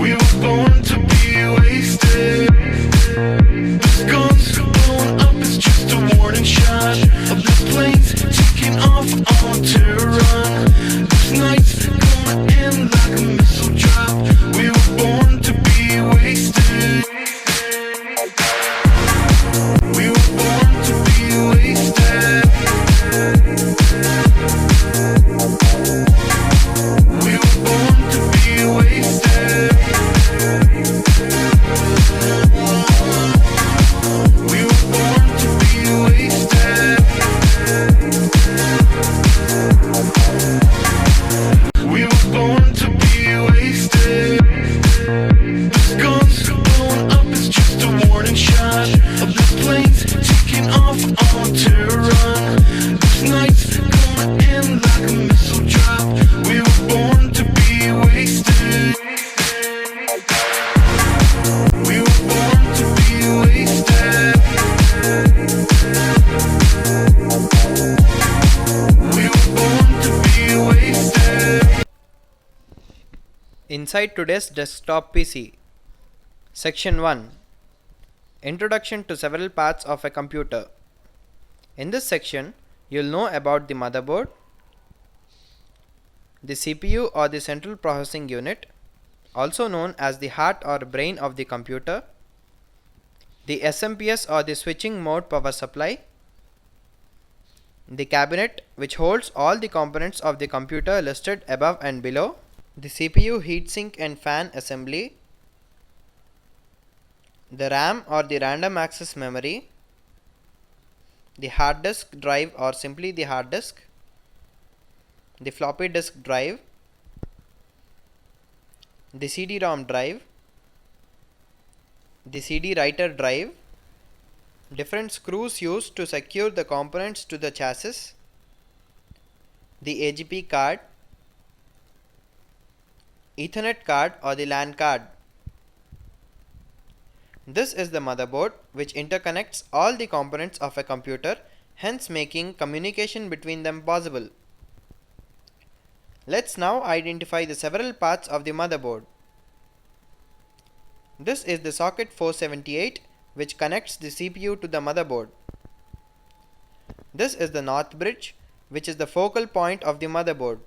We were born to be wasted. This gun's blowing up, it's just a warning shot of this plane's taking off on to run. This night's gonna end like a missile drop. We were born to be wasted. We were born to be wasted. We were born to be wasted. We were born to be wasted. We were born to be wasted. This gun's blowing up, it's just a warning shot of this plane's taking off on to run. This night's gonna end like a missile drop. We were born to be wasted. We were born to be wasted. We were born to be wasted. Inside today's desktop PC. Section 1. Introduction to several parts of a computer. In this section, you'll know about the motherboard, the CPU or the central processing unit, also known as the heart or brain of the computer, the SMPS or the switching mode power supply, the cabinet which holds all the components of the computer listed above and below, the CPU heatsink and fan assembly, the RAM or the random access memory, the hard disk drive or simply the hard disk, the floppy disk drive, the CD-ROM drive, the CD writer drive, different screws used to secure the components to the chassis, the AGP card, Ethernet card or the LAN card. This is the motherboard which interconnects all the components of a computer, hence making communication between them possible. Let's now identify the several parts of the motherboard. This is the socket 478 which connects the CPU to the motherboard. This is the Northbridge which is the focal point of the motherboard.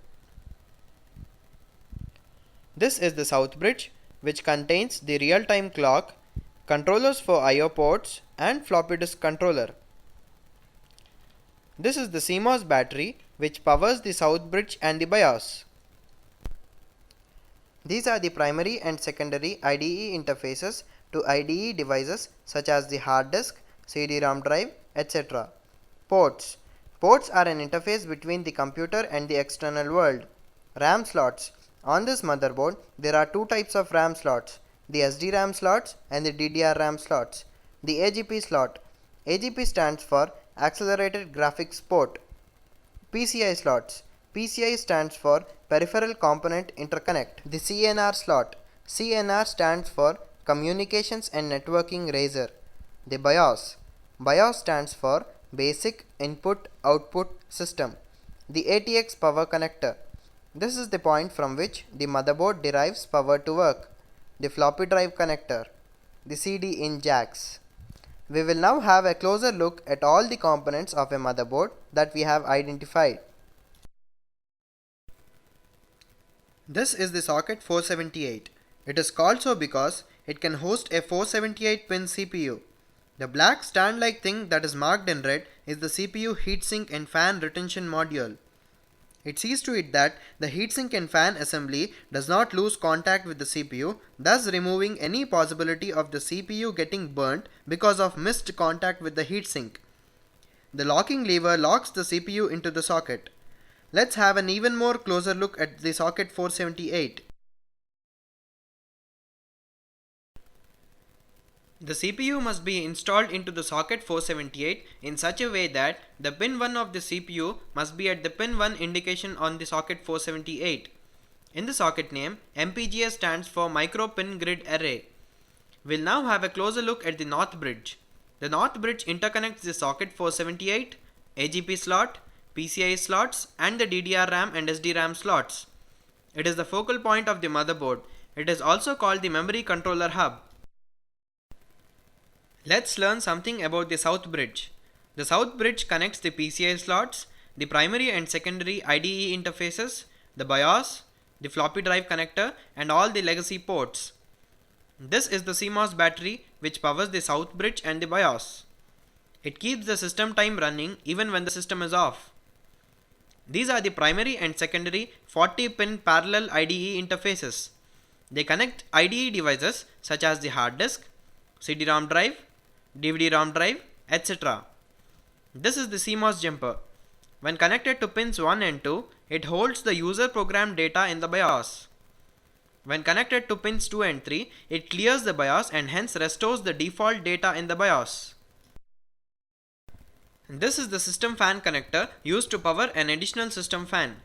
This is the South bridge which contains the real-time clock, controllers for I/O ports and floppy disk controller. This is the CMOS battery which powers the South bridge and the BIOS. These are the primary and secondary IDE interfaces to IDE devices such as the hard disk, CD-ROM drive, etc. Ports. Ports are an interface between the computer and the external world. RAM slots. On this motherboard, there are two types of RAM slots, the SDRAM slots and the DDR-RAM slots. The AGP slot. AGP stands for Accelerated Graphics Port. PCI slots. PCI stands for Peripheral Component Interconnect. The CNR slot. CNR stands for Communications and Networking Razor. The BIOS. BIOS stands for Basic Input Output System. The ATX power connector. This is the point from which the motherboard derives power to work. The floppy drive connector. The CD-in jacks. We will now have a closer look at all the components of a motherboard that we have identified. This is the socket 478. It is called so because it can host a 478-pin CPU. The black stand-like thing that is marked in red is the CPU heatsink and fan retention module. It sees to it that the heatsink and fan assembly does not lose contact with the CPU, thus removing any possibility of the CPU getting burnt because of missed contact with the heatsink. The locking lever locks the CPU into the socket. Let's have an even more closer look at the socket 478. The CPU must be installed into the socket 478 in such a way that the pin 1 of the CPU must be at the pin 1 indication on the socket 478. In the socket name, MPGA stands for Micro Pin Grid Array. We'll now have a closer look at the Northbridge. The Northbridge interconnects the socket 478, AGP slot, PCI slots and the DDR RAM and SDRAM slots. It is the focal point of the motherboard, It is also called the memory controller hub. Let's learn something about the South Bridge. The South Bridge connects the PCI slots, the primary and secondary IDE interfaces, the BIOS, the floppy drive connector, and all the legacy ports. This is the CMOS battery which powers the South Bridge and the BIOS. It keeps the system time running even when the system is off. These are the primary and secondary 40-pin parallel IDE interfaces. They connect IDE devices such as the hard disk, CD-ROM drive, DVD-ROM drive, etc. This is the CMOS jumper. When connected to pins 1 and 2, it holds the user program data in the BIOS. When connected to pins 2 and 3, it clears the BIOS and hence restores the default data in the BIOS. This is the system fan connector used to power an additional system fan.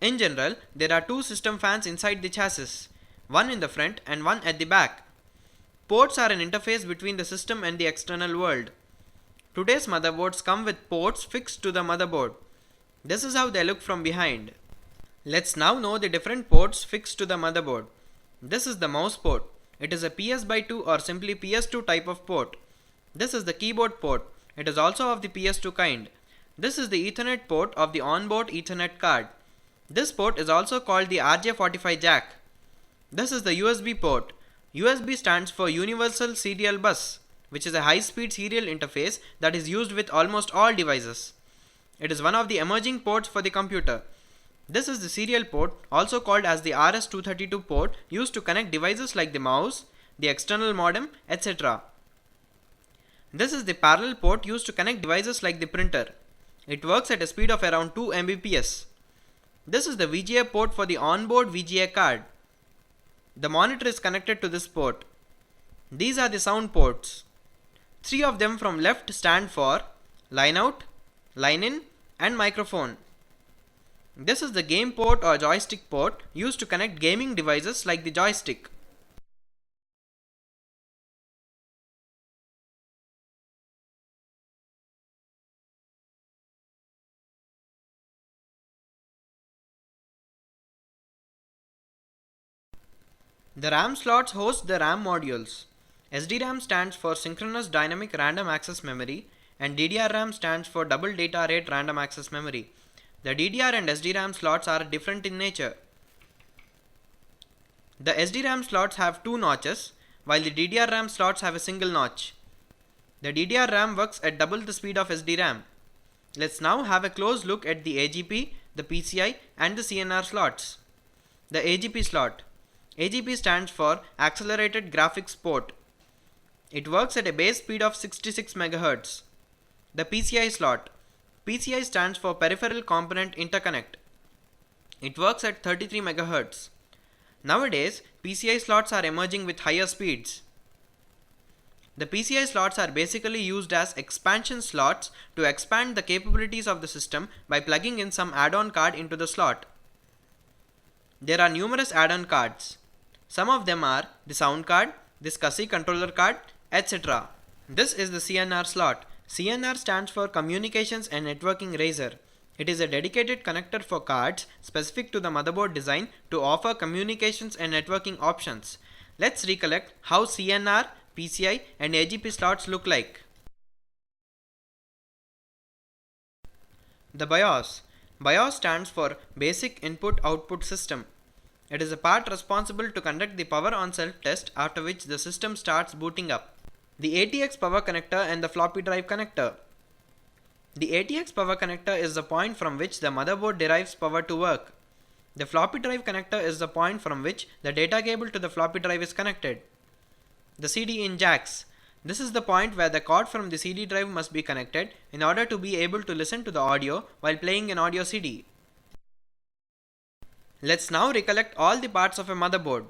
In general, there are two system fans inside the chassis, one in the front and one at the back. Ports are an interface between the system and the external world. Today's motherboards come with ports fixed to the motherboard. This is how they look from behind. Let's now know the different ports fixed to the motherboard. This is the mouse port. It is a PS/2 or simply PS2 type of port. This is the keyboard port. It is also of the PS2 kind. This is the Ethernet port of the onboard Ethernet card. This port is also called the RJ45 jack. This is the USB port. USB stands for Universal Serial Bus, which is a high-speed serial interface that is used with almost all devices. It is one of the emerging ports for the computer. This is the serial port, also called as the RS-232 port, used to connect devices like the mouse, the external modem, etc. This is the parallel port used to connect devices like the printer. It works at a speed of around 2 Mbps. This is the VGA port for the onboard VGA card. The monitor is connected to this port. These are the sound ports. 3 of them from left stand for line out, line in, and microphone. This is the game port or joystick port used to connect gaming devices like the joystick. The RAM slots host the RAM modules. SDRAM stands for Synchronous Dynamic Random Access Memory and DDRRAM stands for Double Data Rate Random Access Memory. The DDR and SDRAM slots are different in nature. The SDRAM slots have 2 notches while the DDRRAM slots have a single notch. The DDRRAM works at double the speed of SDRAM. Let's now have a close look at the AGP, the PCI and the CNR slots. The AGP slot. AGP stands for Accelerated Graphics Port. It works at a base speed of 66 MHz. The PCI slot. PCI stands for Peripheral Component Interconnect. It works at 33 MHz. Nowadays, PCI slots are emerging with higher speeds. The PCI slots are basically used as expansion slots to expand the capabilities of the system by plugging in some add-on card into the slot. There are numerous add-on cards. Some of them are the sound card, the SCSI controller card, etc. This is the CNR slot. CNR stands for Communications and Networking Razor. It is a dedicated connector for cards specific to the motherboard design to offer communications and networking options. Let's recollect how CNR, PCI and AGP slots look like. The BIOS. BIOS stands for Basic Input Output System. It is a part responsible to conduct the power on self-test, after which the system starts booting up. The ATX power connector and the floppy drive connector. The ATX power connector is the point from which the motherboard derives power to work. The floppy drive connector is the point from which the data cable to the floppy drive is connected. The CD in jacks. This is the point where the cord from the CD drive must be connected in order to be able to listen to the audio while playing an audio CD. Let's now recollect all the parts of a motherboard.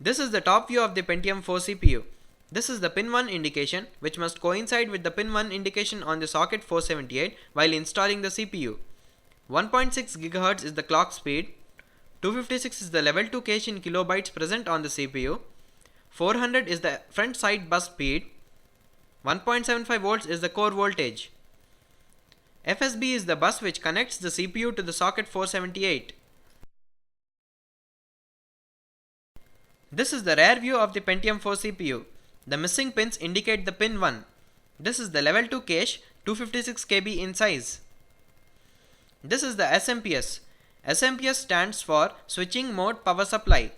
This is the top view of the Pentium 4 CPU. This is the pin 1 indication, which must coincide with the pin 1 indication on the socket 478 while installing the CPU. 1.6 GHz is the clock speed, 256 is the level 2 cache in kilobytes present on the CPU, 400 is the front side bus speed, 1.75 volts is the core voltage. FSB is the bus which connects the CPU to the socket 478. This is the rear view of the Pentium 4 CPU. The missing pins indicate the pin 1. This is the level 2 cache, 256 KB in size. This is the SMPS. SMPS stands for Switching Mode Power Supply.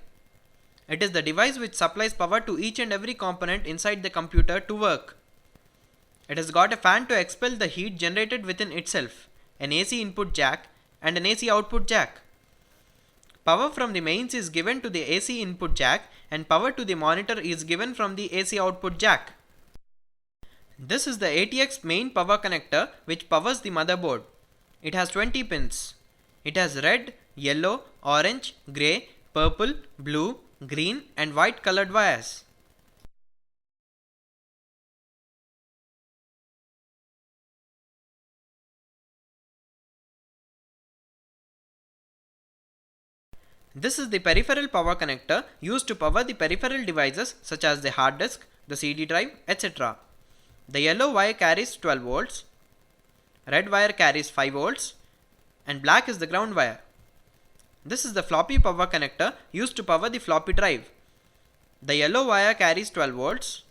It is the device which supplies power to each and every component inside the computer to work. It has got a fan to expel the heat generated within itself, an AC input jack and an AC output jack. Power from the mains is given to the AC input jack and power to the monitor is given from the AC output jack. This is the ATX main power connector which powers the motherboard. It has 20 pins. It has red, yellow, orange, grey, purple, blue, green and white colored wires. This is the peripheral power connector used to power the peripheral devices such as the hard disk, the CD drive, etc. The yellow wire carries 12 volts, red wire carries 5 volts, and black is the ground wire. This is the floppy power connector used to power the floppy drive. The yellow wire carries 12 volts,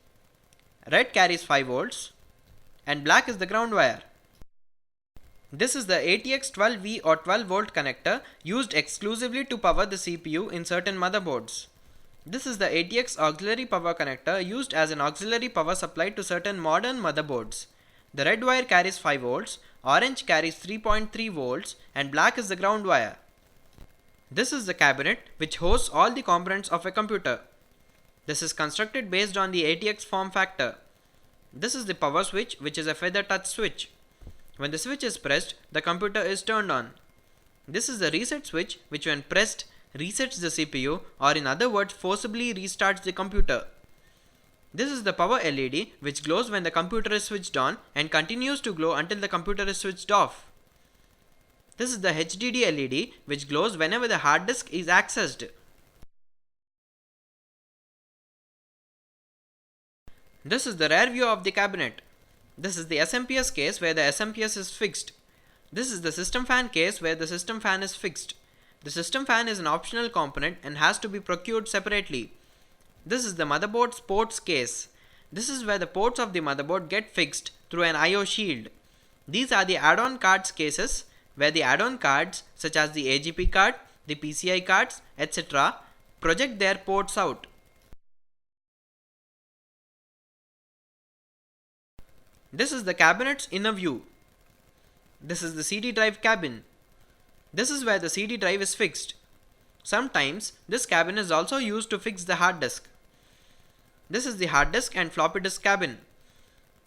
red carries 5 volts, and black is the ground wire. This is the ATX 12V or 12 volt connector used exclusively to power the CPU in certain motherboards. This is the ATX auxiliary power connector used as an auxiliary power supply to certain modern motherboards. The red wire carries 5 volts, orange carries 3.3 volts, and black is the ground wire. This is the cabinet which hosts all the components of a computer. This is constructed based on the ATX form factor. This is the power switch, which is a feather touch switch. When the switch is pressed, the computer is turned on. This is the reset switch, which when pressed resets the CPU, or in other words forcibly restarts the computer. This is the power LED which glows when the computer is switched on and continues to glow until the computer is switched off. This is the HDD LED which glows whenever the hard disk is accessed. This is the rear view of the cabinet. This is the SMPS case where the SMPS is fixed. This is the system fan case where the system fan is fixed. The system fan is an optional component and has to be procured separately. This is the motherboard's ports case. This is where the ports of the motherboard get fixed through an I/O shield. These are the add-on cards cases where the add-on cards such as the AGP card, the PCI cards, etc. project their ports out. This is the cabinet's inner view. This is the CD drive cabin. This is where the CD drive is fixed. Sometimes this cabin is also used to fix the hard disk. This is the hard disk and floppy disk cabin.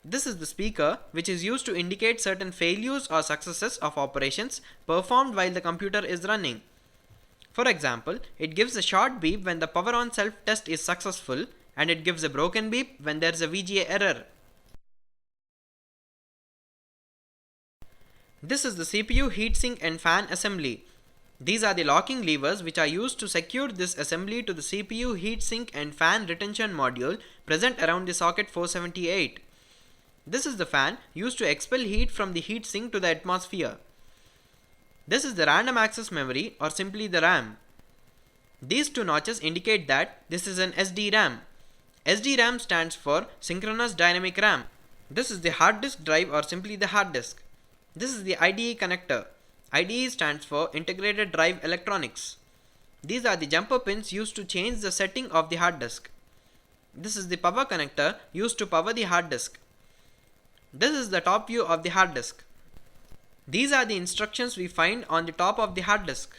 This is the speaker which is used to indicate certain failures or successes of operations performed while the computer is running. For example, it gives a short beep when the power on self test is successful and it gives a broken beep when there is a VGA error. This is the CPU heatsink and fan assembly. These are the locking levers which are used to secure this assembly to the CPU heatsink and fan retention module present around the socket 478. This is the fan used to expel heat from the heatsink to the atmosphere. This is the random access memory or simply the RAM. These two notches indicate that this is an SDRAM. SDRAM stands for Synchronous Dynamic RAM. This is the hard disk drive or simply the hard disk. This is the IDE connector. IDE stands for Integrated Drive Electronics. These are the jumper pins used to change the setting of the hard disk. This is the power connector used to power the hard disk. This is the top view of the hard disk. These are the instructions we find on the top of the hard disk.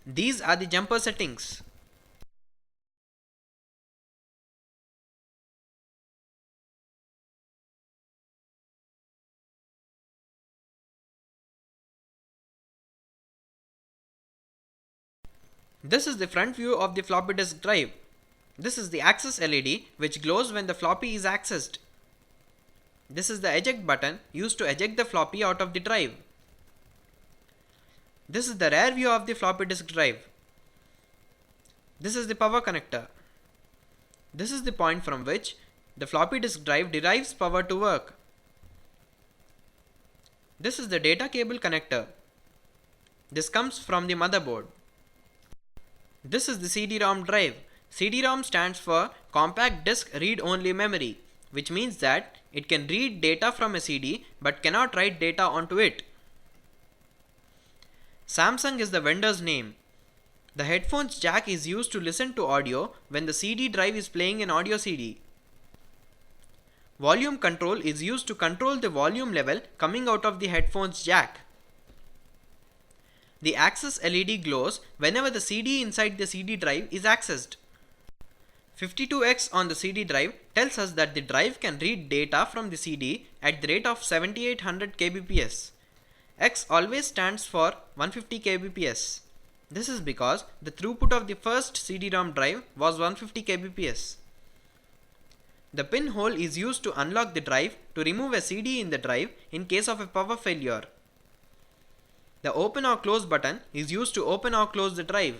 These are the jumper settings. This is the front view of the floppy disk drive. This is the access LED which glows when the floppy is accessed. This is the eject button used to eject the floppy out of the drive. This is the rear view of the floppy disk drive. This is the power connector. This is the point from which the floppy disk drive derives power to work. This is the data cable connector. This comes from the motherboard. This is the CD-ROM drive. CD-ROM stands for Compact Disk Read Only Memory, which means that it can read data from a CD but cannot write data onto it. Samsung is the vendor's name. The headphones jack is used to listen to audio when the CD drive is playing an audio CD. Volume control is used to control the volume level coming out of the headphones jack. The access LED glows whenever the CD inside the CD drive is accessed. 52x on the CD drive tells us that the drive can read data from the CD at the rate of 7800 kbps. X always stands for 150 kbps. This is because the throughput of the first CD-ROM drive was 150 kbps. The pinhole is used to unlock the drive to remove a CD in the drive in case of a power failure. The open or close button is used to open or close the drive.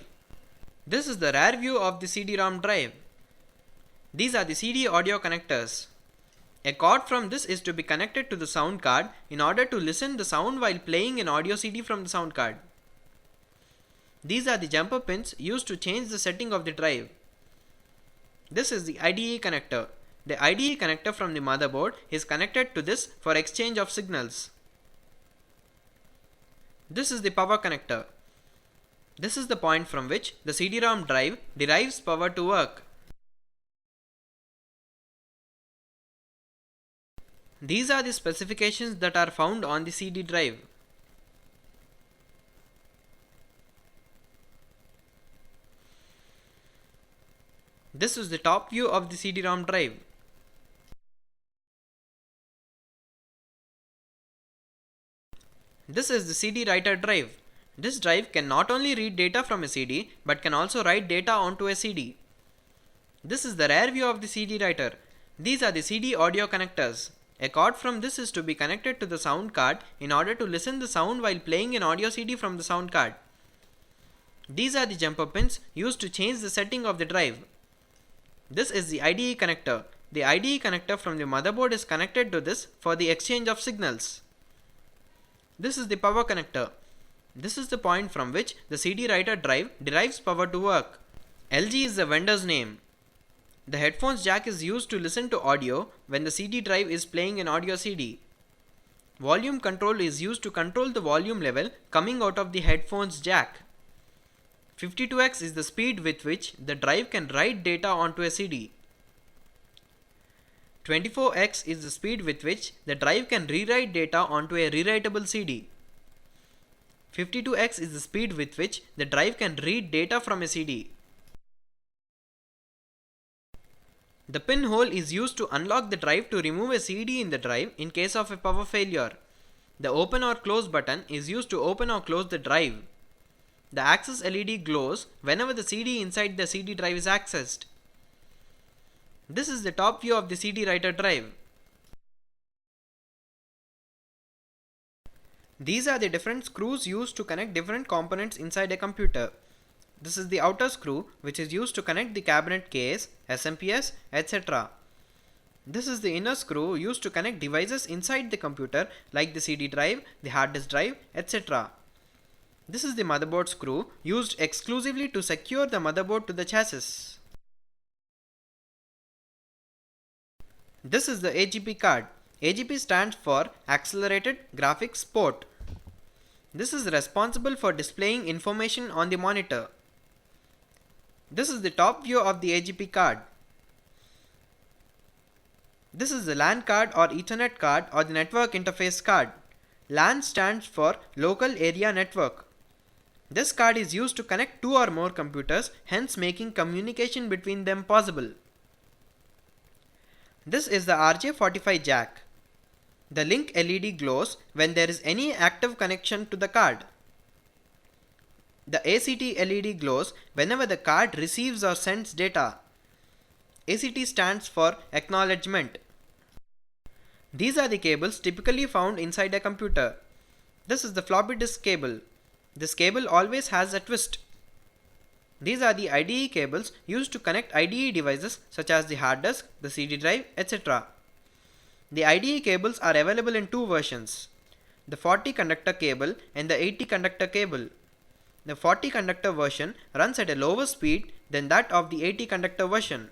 This is the rear view of the CD-ROM drive. These are the CD audio connectors. A cord from this is to be connected to the sound card in order to listen the sound while playing an audio CD from the sound card. These are the jumper pins used to change the setting of the drive. This is the IDE connector. The IDE connector from the motherboard is connected to this for exchange of signals. This is the power connector. This is the point from which the CD-ROM drive derives power to work. These are the specifications that are found on the CD drive. This is the top view of the CD-ROM drive. This is the CD writer drive. This drive can not only read data from a CD but can also write data onto a CD. This is the rear view of the CD writer. These are the CD audio connectors. A cord from this is to be connected to the sound card in order to listen the sound while playing an audio CD from the sound card. These are the jumper pins used to change the setting of the drive. This is the IDE connector. The IDE connector from the motherboard is connected to this for the exchange of signals. This is the power connector. This is the point from which the CD writer drive derives power to work. LG is the vendor's name. The headphones jack is used to listen to audio when the CD drive is playing an audio CD. Volume control is used to control the volume level coming out of the headphones jack. 52x is the speed with which the drive can write data onto a CD. 24x is the speed with which the drive can rewrite data onto a rewritable CD. 52x is the speed with which the drive can read data from a CD. The pinhole is used to unlock the drive to remove a CD in the drive in case of a power failure. The open or close button is used to open or close the drive. The access LED glows whenever the CD inside the CD drive is accessed. This is the top view of the CD writer drive. These are the different screws used to connect different components inside a computer. This is the outer screw which is used to connect the cabinet case, SMPS, etc. This is the inner screw used to connect devices inside the computer like the CD drive, the hard disk drive, etc. This is the motherboard screw used exclusively to secure the motherboard to the chassis. This is the AGP card. AGP stands for Accelerated Graphics Port. This is responsible for displaying information on the monitor. This is the top view of the AGP card. This is the LAN card or Ethernet card or the network interface card. LAN stands for Local Area Network. This card is used to connect two or more computers, hence making communication between them possible. This is the RJ45 jack. The link LED glows when there is any active connection to the card. The ACT LED glows whenever the card receives or sends data. ACT stands for acknowledgement. These are the cables typically found inside a computer. This is the floppy disk cable. This cable always has a twist. These are the IDE cables used to connect IDE devices such as the hard disk, the CD drive, etc. The IDE cables are available in two versions, the 40 conductor cable and the 80 conductor cable. The 40 conductor version runs at a lower speed than that of the 80 conductor version.